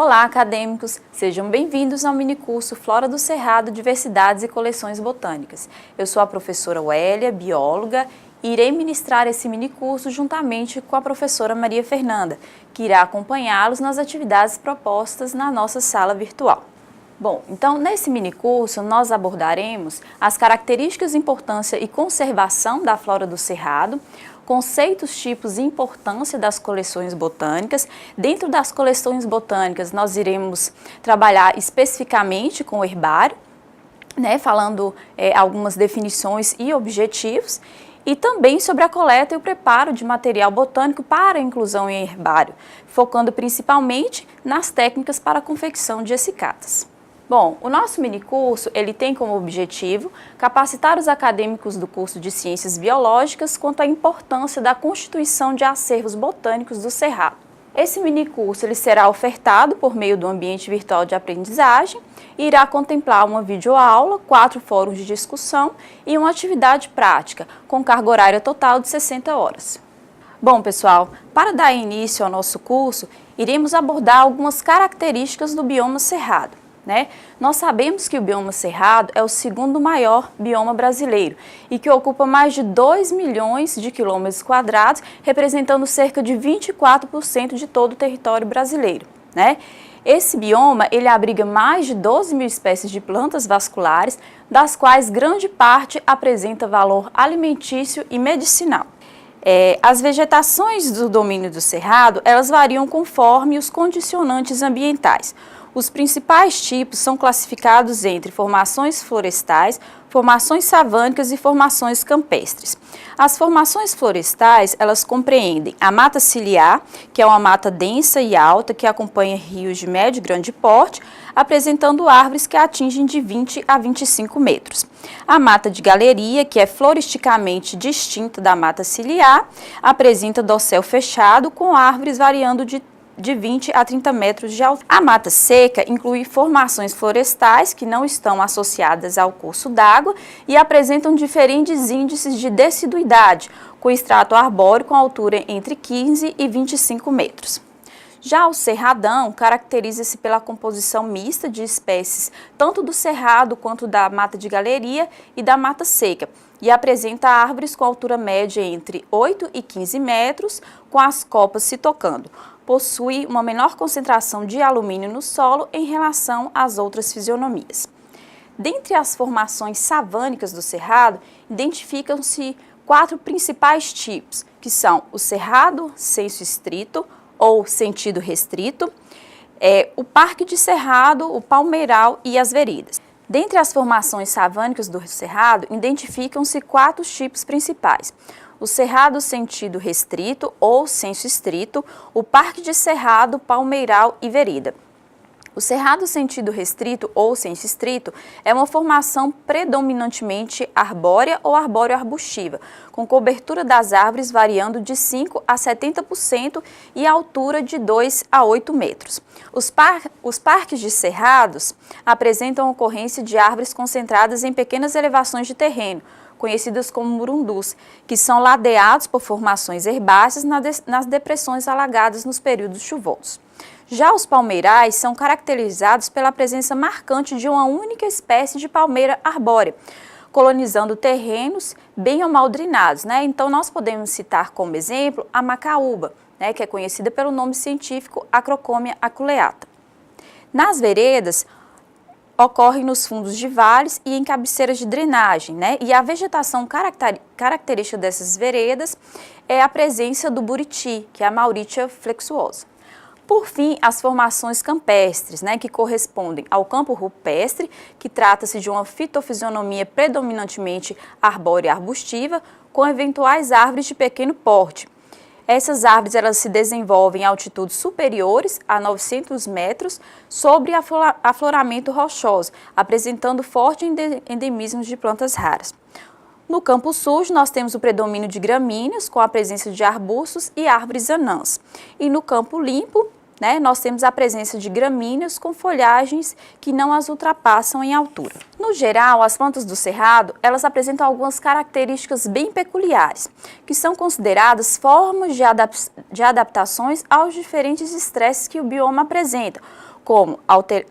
Olá, acadêmicos! Sejam bem-vindos ao minicurso Flora do Cerrado, Diversidades e Coleções Botânicas. Eu sou a professora Wélia, bióloga, e irei ministrar esse minicurso juntamente com a professora Maria Fernanda, que irá acompanhá-los nas atividades propostas na nossa sala virtual. Bom, então nesse minicurso nós abordaremos as características, importância e conservação da flora do cerrado, conceitos, tipos e importância das coleções botânicas. Dentro das coleções botânicas nós iremos trabalhar especificamente com o herbário, falando algumas definições e objetivos, e também sobre a coleta e o preparo de material botânico para a inclusão em herbário, focando principalmente nas técnicas para a confecção de essicatas. Bom, o nosso minicurso ele tem como objetivo capacitar os acadêmicos do curso de Ciências Biológicas quanto à importância da constituição de acervos botânicos do Cerrado. Esse minicurso ele será ofertado por meio do ambiente virtual de aprendizagem e irá contemplar uma videoaula, 4 fóruns de discussão e uma atividade prática, com carga horária total de 60 horas. Bom, pessoal, para dar início ao nosso curso, iremos abordar algumas características do bioma cerrado. Nós sabemos que o bioma cerrado é o segundo maior bioma brasileiro e que ocupa mais de 2 milhões de quilômetros quadrados, representando cerca de 24% de todo o território brasileiro. Esse bioma ele abriga mais de 12 mil espécies de plantas vasculares, das quais grande parte apresenta valor alimentício e medicinal. As vegetações do domínio do cerrado, elas variam conforme os condicionantes ambientais. Os principais tipos são classificados entre formações florestais, formações savânicas e formações campestres. As formações florestais, elas compreendem a mata ciliar, que é uma mata densa e alta que acompanha rios de médio e grande porte, apresentando árvores que atingem de 20 a 25 metros. A mata de galeria, que é floristicamente distinta da mata ciliar, apresenta dossel fechado com árvores variando de 20 a 30 metros de altura. A mata seca inclui formações florestais que não estão associadas ao curso d'água e apresentam diferentes índices de deciduidade, com extrato arbóreo com altura entre 15 e 25 metros. Já o cerradão caracteriza-se pela composição mista de espécies tanto do cerrado quanto da mata de galeria e da mata seca, e apresenta árvores com altura média entre 8 e 15 metros, com as copas se tocando. Possui uma menor concentração de alumínio no solo em relação às outras fisionomias. Dentre as formações savânicas do cerrado, identificam-se 4 principais tipos, que são o cerrado senso estrito ou sentido restrito, o parque de cerrado, o palmeiral e as veredas. Dentre as formações savânicas do cerrado, identificam-se 4 tipos principais: o cerrado sentido restrito ou senso estrito, o parque de cerrado, palmeiral e vereda. O cerrado sentido restrito ou senso estrito é uma formação predominantemente arbórea ou arbóreo-arbustiva, com cobertura das árvores variando de 5 a 70% e altura de 2 a 8 metros. Os parques de cerrados apresentam a ocorrência de árvores concentradas em pequenas elevações de terreno, conhecidas como murundus, que são ladeados por formações herbáceas nas depressões alagadas nos períodos chuvosos. Já os palmeirais são caracterizados pela presença marcante de uma única espécie de palmeira arbórea, colonizando terrenos bem ou mal drenados. Então, nós podemos citar como exemplo a macaúba, que é conhecida pelo nome científico Acrocomia aculeata. Nas veredas, ocorre nos fundos de vales e em cabeceiras de drenagem, e a vegetação característica dessas veredas é a presença do buriti, que é a Mauritia flexuosa. Por fim, as formações campestres, que correspondem ao campo rupestre, que trata-se de uma fitofisionomia predominantemente arbórea arbustiva, com eventuais árvores de pequeno porte. Essas árvores elas se desenvolvem em altitudes superiores a 900 metros sobre afloramento rochoso, apresentando forte endemismo de plantas raras. No campo sujo, nós temos o predomínio de gramíneas, com a presença de arbustos e árvores anãs. E no campo limpo, nós temos a presença de gramíneas com folhagens que não as ultrapassam em altura. No geral, as plantas do cerrado, elas apresentam algumas características bem peculiares, que são consideradas formas de adaptações aos diferentes estresses que o bioma apresenta, como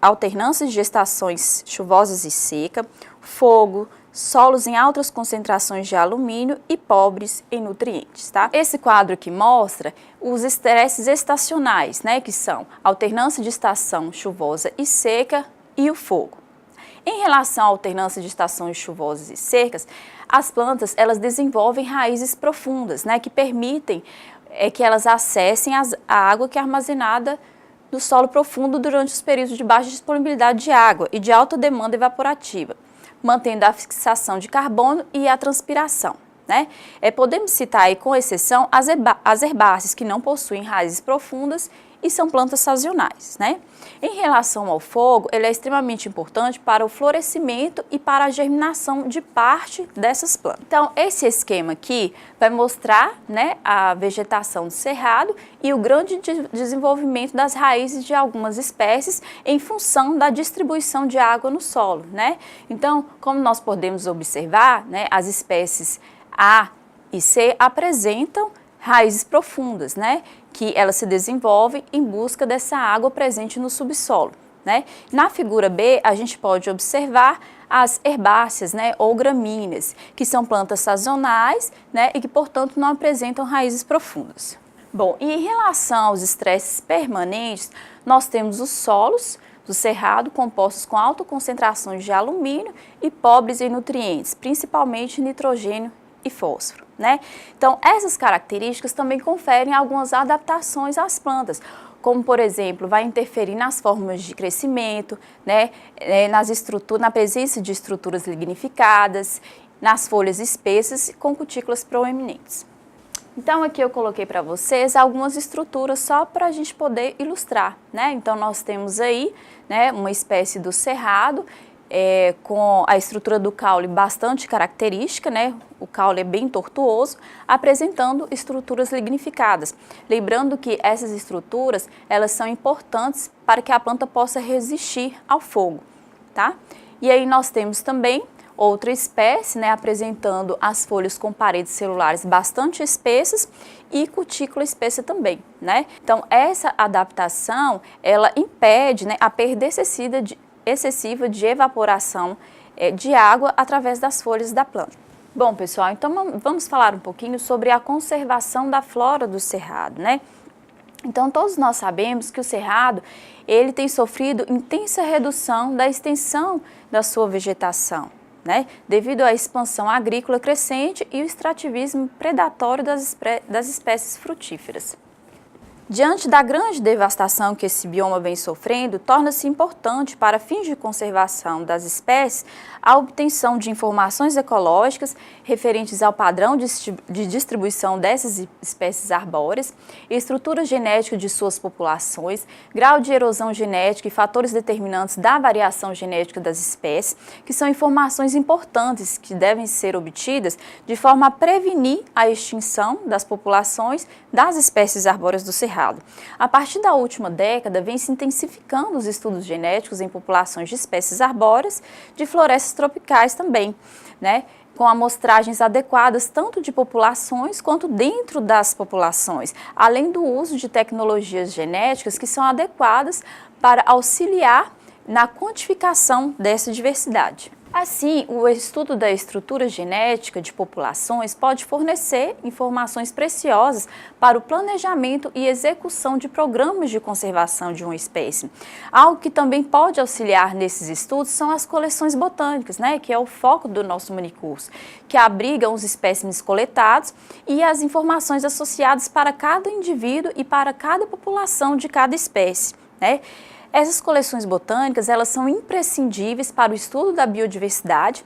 alternância de estações chuvosas e seca, fogo, solos em altas concentrações de alumínio e pobres em nutrientes, tá? Esse quadro aqui mostra os estresses estacionais, né, que são a alternância de estação chuvosa e seca e o fogo. Em relação à alternância de estações chuvosas e secas, as plantas elas desenvolvem raízes profundas, né, que permitem que elas acessem a água que é armazenada no solo profundo durante os períodos de baixa disponibilidade de água e de alta demanda evaporativa, mantendo a fixação de carbono e a transpiração, né? Podemos citar aí, com exceção, as herbáceas, que não possuem raízes profundas e são plantas sazonais, né? Em relação ao fogo, ele é extremamente importante para o florescimento e para a germinação de parte dessas plantas. Então, esse esquema aqui vai mostrar, né, a vegetação do cerrado e o grande desenvolvimento das raízes de algumas espécies em função da distribuição de água no solo, né? Então, como nós podemos observar, né, as espécies A e C apresentam raízes profundas, né, que elas se desenvolvem em busca dessa água presente no subsolo, né? Na figura B, a gente pode observar as herbáceas, né, ou gramíneas, que são plantas sazonais, né, e que, portanto, não apresentam raízes profundas. Bom, e em relação aos estresses permanentes, nós temos os solos do cerrado compostos com alta concentração de alumínio e pobres em nutrientes, principalmente nitrogênio e fósforo, né? Então, essas características também conferem algumas adaptações às plantas, como, por exemplo, vai interferir nas formas de crescimento, né? Na presença de estruturas lignificadas, nas folhas espessas com cutículas proeminentes. Então, aqui eu coloquei para vocês algumas estruturas só para a gente poder ilustrar, né? Então, nós temos aí, né, uma espécie do cerrado, com a estrutura do caule bastante característica, né? O caule é bem tortuoso, apresentando estruturas lignificadas. Lembrando que essas estruturas, elas são importantes para que a planta possa resistir ao fogo, tá? E aí nós temos também outra espécie, né, apresentando as folhas com paredes celulares bastante espessas e cutícula espessa também, né? Então, essa adaptação, ela impede, né, a perda excessiva de evaporação de água através das folhas da planta. Bom, pessoal, então vamos falar um pouquinho sobre a conservação da flora do cerrado, né? Então, todos nós sabemos que o cerrado, ele tem sofrido intensa redução da extensão da sua vegetação, né? Devido à expansão agrícola crescente e o extrativismo predatório das espécies frutíferas. Diante da grande devastação que esse bioma vem sofrendo, torna-se importante, para fins de conservação das espécies, a obtenção de informações ecológicas referentes ao padrão de distribuição dessas espécies arbóreas, estrutura genética de suas populações, grau de erosão genética e fatores determinantes da variação genética das espécies, que são informações importantes que devem ser obtidas de forma a prevenir a extinção das populações das espécies arbóreas do cerrado. A partir da última década, vem se intensificando os estudos genéticos em populações de espécies arbóreas, de florestas tropicais também, né? Com amostragens adequadas tanto de populações quanto dentro das populações, além do uso de tecnologias genéticas que são adequadas para auxiliar na quantificação dessa diversidade. Assim, o estudo da estrutura genética de populações pode fornecer informações preciosas para o planejamento e execução de programas de conservação de uma espécie. Algo que também pode auxiliar nesses estudos são as coleções botânicas, né, que é o foco do nosso minicurso, que abrigam os espécimes coletados e as informações associadas para cada indivíduo e para cada população de cada espécie, né? Essas coleções botânicas, elas são imprescindíveis para o estudo da biodiversidade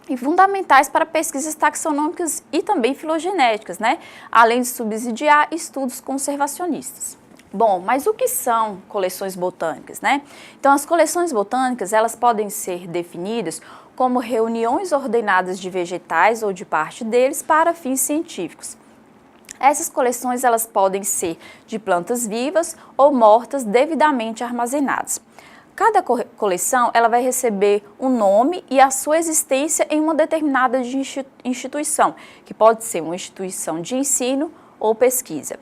e fundamentais para pesquisas taxonômicas e também filogenéticas, né? Além de subsidiar estudos conservacionistas. Bom, mas o que são coleções botânicas, né? Então, as coleções botânicas, elas podem ser definidas como reuniões ordenadas de vegetais ou de parte deles para fins científicos. Essas coleções, elas podem ser de plantas vivas ou mortas devidamente armazenadas. Cada coleção, ela vai receber um nome e a sua existência em uma determinada instituição, que pode ser uma instituição de ensino ou pesquisa.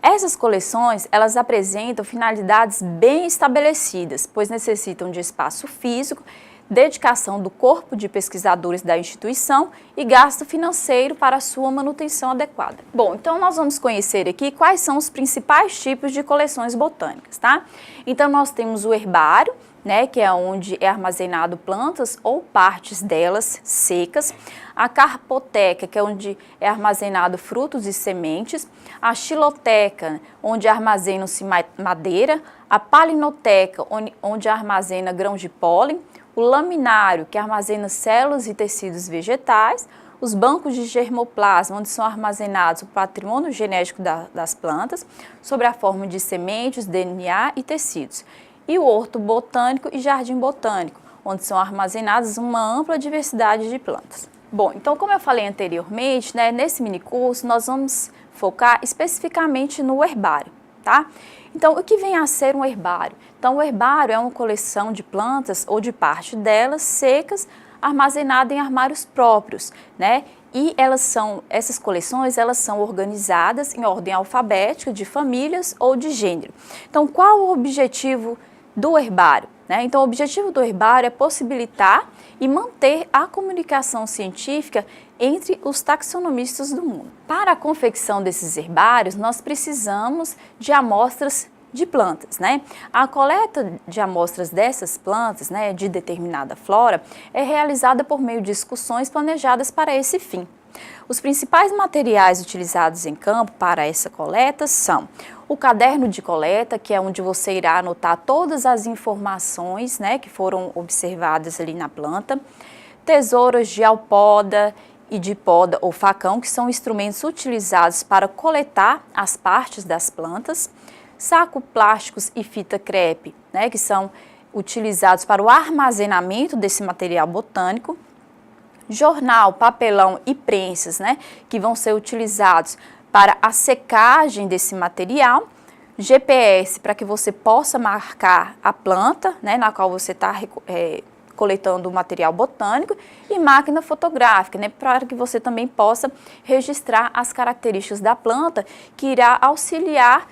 Essas coleções, elas apresentam finalidades bem estabelecidas, pois necessitam de espaço físico, dedicação do corpo de pesquisadores da instituição e gasto financeiro para a sua manutenção adequada. Bom, então nós vamos conhecer aqui quais são os principais tipos de coleções botânicas, tá? Então nós temos o herbário, né, que é onde é armazenado plantas ou partes delas secas, a carpoteca, que é onde é armazenado frutos e sementes, a xiloteca, onde armazenam-se madeira, a palinoteca, onde armazena grãos de pólen, o laminário, que armazena células e tecidos vegetais, os bancos de germoplasma, onde são armazenados o patrimônio genético das plantas, sob a forma de sementes, DNA e tecidos, e o horto botânico e jardim botânico, onde são armazenadas uma ampla diversidade de plantas. Bom, então como eu falei anteriormente, né, nesse minicurso nós vamos focar especificamente no herbário, tá? Então, o que vem a ser um herbário? Então, o herbário é uma coleção de plantas ou de parte delas secas, armazenada em armários próprios, né? E essas coleções, elas são organizadas em ordem alfabética de famílias ou de gênero. Então, qual o objetivo do herbário? Então, o objetivo do herbário é possibilitar e manter a comunicação científica entre os taxonomistas do mundo. Para a confecção desses herbários, nós precisamos de amostras de plantas, né? A coleta de amostras dessas plantas, né, de determinada flora, é realizada por meio de excursões planejadas para esse fim. Os principais materiais utilizados em campo para essa coleta são o caderno de coleta, que é onde você irá anotar todas as informações, né, que foram observadas ali na planta, tesouras de alpoda e de poda ou facão, que são instrumentos utilizados para coletar as partes das plantas, saco plásticos e fita crepe, né, que são utilizados para o armazenamento desse material botânico, jornal, papelão e prensas, né, que vão ser utilizados para a secagem desse material, GPS para que você possa marcar a planta, né, na qual você está coletando o material botânico, e máquina fotográfica, né, para que você também possa registrar as características da planta, que irá auxiliar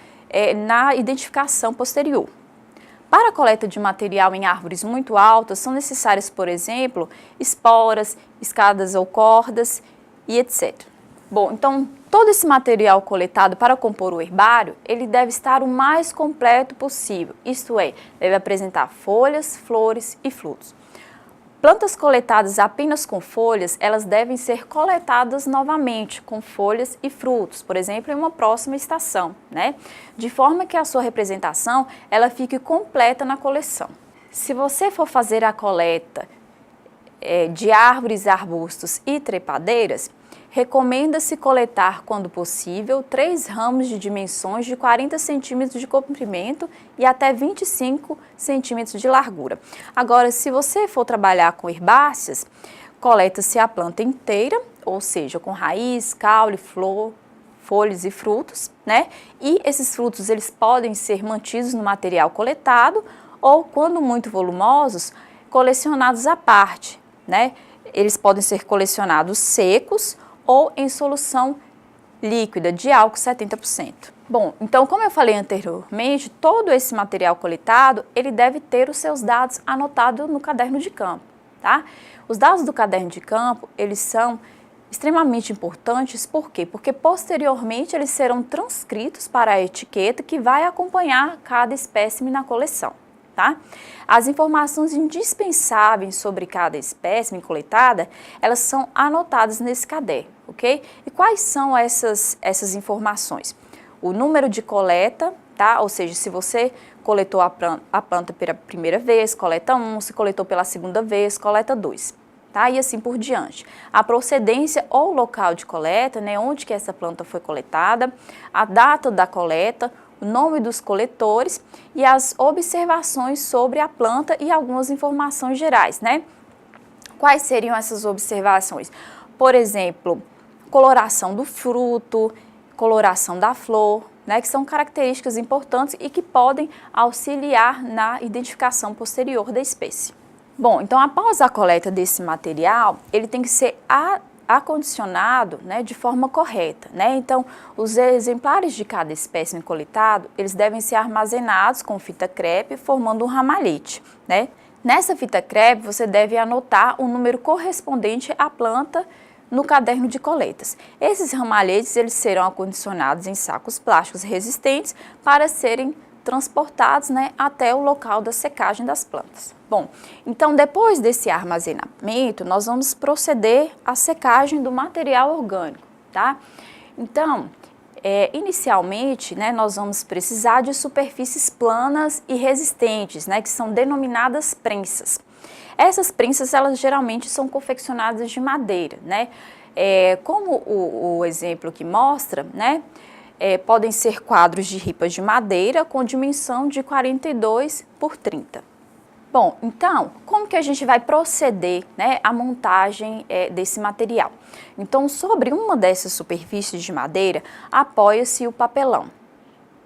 na identificação posterior. Para a coleta de material em árvores muito altas, são necessárias, por exemplo, esporas, escadas ou cordas e etc. Bom, então, todo esse material coletado para compor o herbário, ele deve estar o mais completo possível, isto é, deve apresentar folhas, flores e frutos. Plantas coletadas apenas com folhas, elas devem ser coletadas novamente com folhas e frutos, por exemplo, em uma próxima estação, né? De forma que a sua representação, ela fique completa na coleção. Se você for fazer a coleta de árvores, arbustos e trepadeiras, recomenda-se coletar, quando possível, 3 ramos de dimensões de 40 centímetros de comprimento e até 25 centímetros de largura. Agora, se você for trabalhar com herbáceas, coleta-se a planta inteira, ou seja, com raiz, caule, flor, folhas e frutos, né? E esses frutos, eles podem ser mantidos no material coletado ou, quando muito volumosos, colecionados à parte, né? Eles podem ser colecionados secos ou em solução líquida de álcool 70%. Bom, então como eu falei anteriormente, todo esse material coletado, ele deve ter os seus dados anotados no caderno de campo, tá? Os dados do caderno de campo, eles são extremamente importantes, por quê? Porque posteriormente eles serão transcritos para a etiqueta que vai acompanhar cada espécime na coleção. Tá? As informações indispensáveis sobre cada espécime coletada, elas são anotadas nesse caderno, ok? E quais são essas informações? O número de coleta, tá? Ou seja, se você coletou a planta pela primeira vez, coleta 1, se coletou pela segunda vez, coleta 2, tá? E assim por diante. A procedência ou local de coleta, né? Onde que essa planta foi coletada, a data da coleta, o nome dos coletores e as observações sobre a planta e algumas informações gerais, né? Quais seriam essas observações? Por exemplo, coloração do fruto, coloração da flor, né? Que são características importantes e que podem auxiliar na identificação posterior da espécie. Bom, então após a coleta desse material, ele tem que ser acondicionado, né, de forma correta, né? Então, os exemplares de cada espécime coletado, eles devem ser armazenados com fita crepe, formando um ramalhete, né? Nessa fita crepe, você deve anotar o número correspondente à planta no caderno de coletas. Esses ramalhetes, eles serão acondicionados em sacos plásticos resistentes para serem transportados, né, até o local da secagem das plantas. Bom, então depois desse armazenamento, nós vamos proceder à secagem do material orgânico, tá? Então, inicialmente, né, nós vamos precisar de superfícies planas e resistentes, né, que são denominadas prensas. Essas prensas, elas geralmente são confeccionadas de madeira, né? Como o exemplo que mostra, né? Podem ser quadros de ripas de madeira com dimensão de 42 por 30. Bom, então, como que a gente vai proceder, né, à montagem desse material? Então, sobre uma dessas superfícies de madeira, apoia-se o papelão,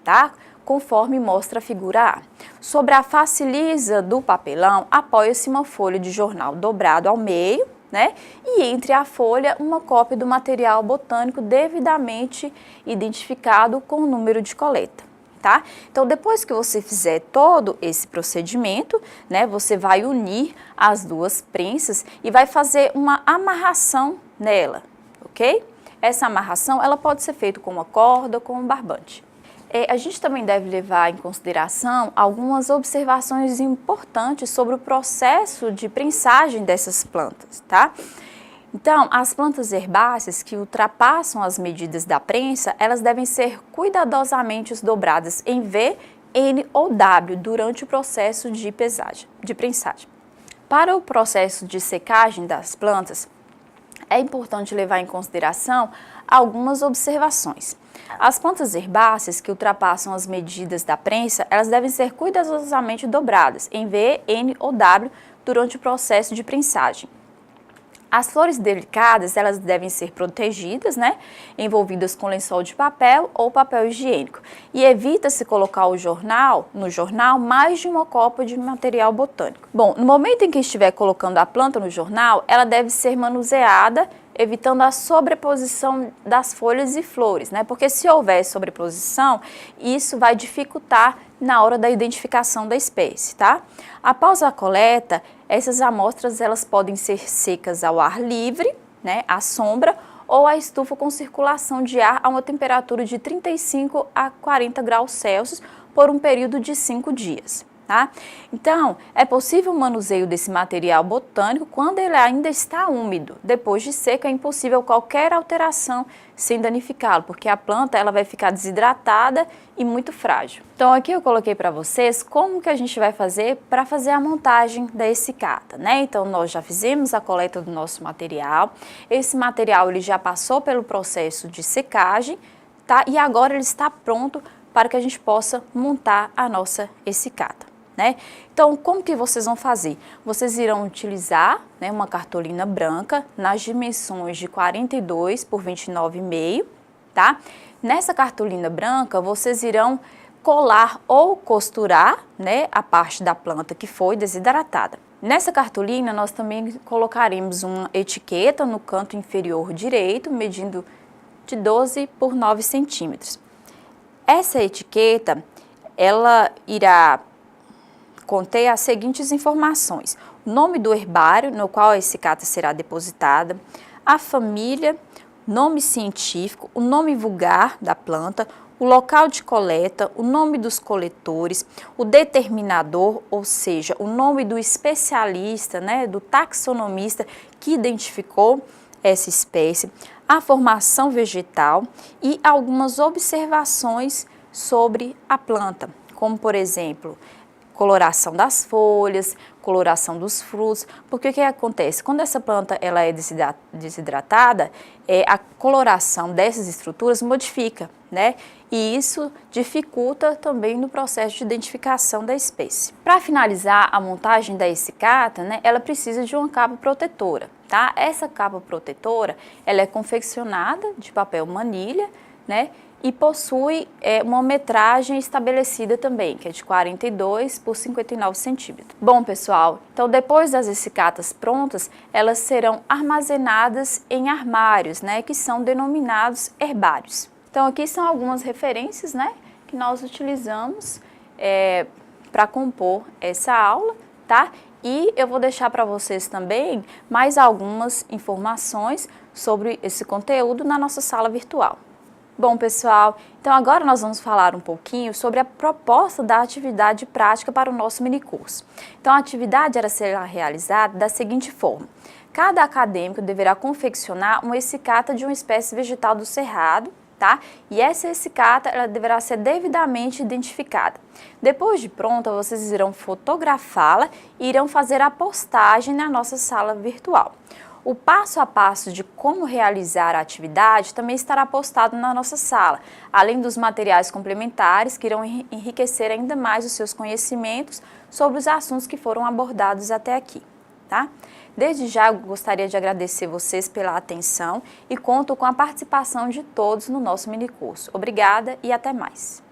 tá? Conforme mostra a figura A. Sobre a face lisa do papelão, apoia-se uma folha de jornal dobrado ao meio, né? E entre a folha, uma cópia do material botânico devidamente identificado com o número de coleta, tá? Então, depois que você fizer todo esse procedimento, né, você vai unir as duas prensas e vai fazer uma amarração nela, ok? Essa amarração, ela pode ser feita com uma corda ou com um barbante. A gente também deve levar em consideração algumas observações importantes sobre o processo de prensagem dessas plantas, tá? Então, as plantas herbáceas que ultrapassam as medidas da prensa, elas devem ser cuidadosamente dobradas em V, N ou W durante o processo de prensagem. Para o processo de secagem das plantas, é importante levar em consideração algumas observações. As plantas herbáceas que ultrapassam as medidas da prensa, elas devem ser cuidadosamente dobradas em V, N ou W durante o processo de prensagem. As flores delicadas, elas devem ser protegidas, né, envolvidas com lençol de papel ou papel higiênico. E evita-se colocar no jornal mais de uma copa de material botânico. Bom, no momento em que estiver colocando a planta no jornal, ela deve ser manuseada, evitando a sobreposição das folhas e flores, né? Porque se houver sobreposição, isso vai dificultar na hora da identificação da espécie, tá? Após a coleta, essas amostras elas podem ser secas ao ar livre, né, à sombra, ou à estufa com circulação de ar a uma temperatura de 35 a 40 graus Celsius por um período de 5 dias. Tá? Então, é possível o manuseio desse material botânico quando ele ainda está úmido. Depois de seco, é impossível qualquer alteração sem danificá-lo, porque a planta ela vai ficar desidratada e muito frágil. Então, aqui eu coloquei para vocês como que a gente vai fazer para fazer a montagem da essicata, né? Então, nós já fizemos a coleta do nosso material. Esse material ele já passou pelo processo de secagem, tá? E agora ele está pronto para que a gente possa montar a nossa essicata. Né? Então, como que vocês vão fazer? Vocês irão utilizar, né, uma cartolina branca nas dimensões de 42 por 29,5, tá? Nessa cartolina branca, vocês irão colar ou costurar, né, a parte da planta que foi desidratada. Nessa cartolina, nós também colocaremos uma etiqueta no canto inferior direito, medindo de 12 por 9 centímetros. Essa etiqueta, ela irá conter as seguintes informações: o nome do herbário no qual a essicata será depositada, a família, nome científico, o nome vulgar da planta, o local de coleta, o nome dos coletores, o determinador, ou seja, o nome do especialista, né, do taxonomista que identificou essa espécie, a formação vegetal e algumas observações sobre a planta, como por exemplo, coloração das folhas, coloração dos frutos, porque o que acontece? Quando essa planta ela é desidratada, a coloração dessas estruturas modifica, né? E isso dificulta também no processo de identificação da espécie. Para finalizar a montagem da essicata, né, ela precisa de uma capa protetora, tá? Essa capa protetora, ela é confeccionada de papel manilha, né? e possui uma metragem estabelecida também, que é de 42 por 59 centímetros. Bom, pessoal, então depois das essicatas prontas, elas serão armazenadas em armários, né, que são denominados herbários. Então aqui são algumas referências, né, que nós utilizamos para compor essa aula, tá? E eu vou deixar para vocês também mais algumas informações sobre esse conteúdo na nossa sala virtual. Bom, pessoal, então agora nós vamos falar um pouquinho sobre a proposta da atividade prática para o nosso minicurso. Então a atividade será realizada da seguinte forma: cada acadêmico deverá confeccionar uma essicata de uma espécie vegetal do cerrado, tá? E essa essicata ela deverá ser devidamente identificada. Depois de pronta, vocês irão fotografá-la e irão fazer a postagem na nossa sala virtual. O passo a passo de como realizar a atividade também estará postado na nossa sala, além dos materiais complementares que irão enriquecer ainda mais os seus conhecimentos sobre os assuntos que foram abordados até aqui, tá? Desde já eu gostaria de agradecer vocês pela atenção e conto com a participação de todos no nosso minicurso. Obrigada e até mais!